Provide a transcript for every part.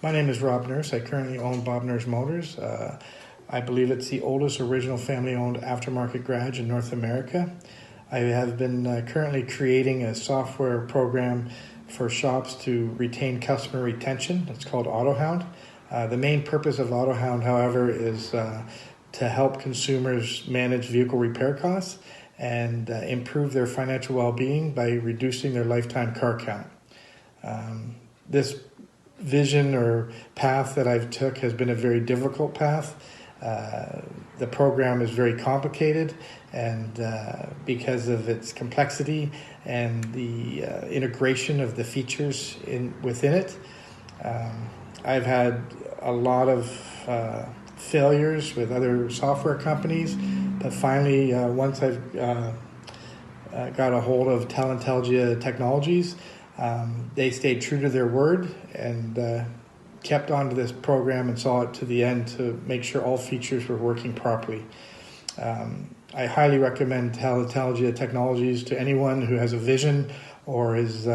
My name is Rob Nurse. I currently own Bob Nurse Motors. I believe it's the oldest original family-owned aftermarket garage in North America. I have been currently creating a software program for shops to retain customer retention. It's called Autohound. The main purpose of Autohound, however, is to help consumers manage vehicle repair costs and improve their financial well-being by reducing their lifetime car count. This vision or path that I've took has been a very difficult path. The program is very complicated, and because of its complexity and the integration of the features within it, I've had a lot of failures with other software companies, but finally, once I've got a hold of Talentelgia Technologies, they stayed true to their word and kept onto this program and saw it to the end to make sure all features were working properly. I highly recommend Talentelgia Technologies to anyone who has a vision or is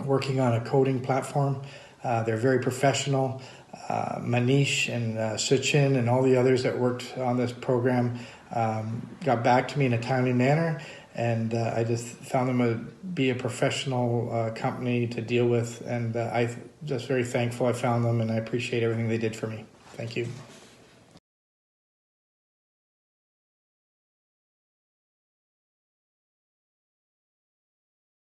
working on a coding platform. They're very professional. Manish and Sachin and all the others that worked on this program got back to me in a timely manner, and I just found them to be a professional company to deal with, and I'm just very thankful I found them, and I appreciate everything they did for me. Thank you.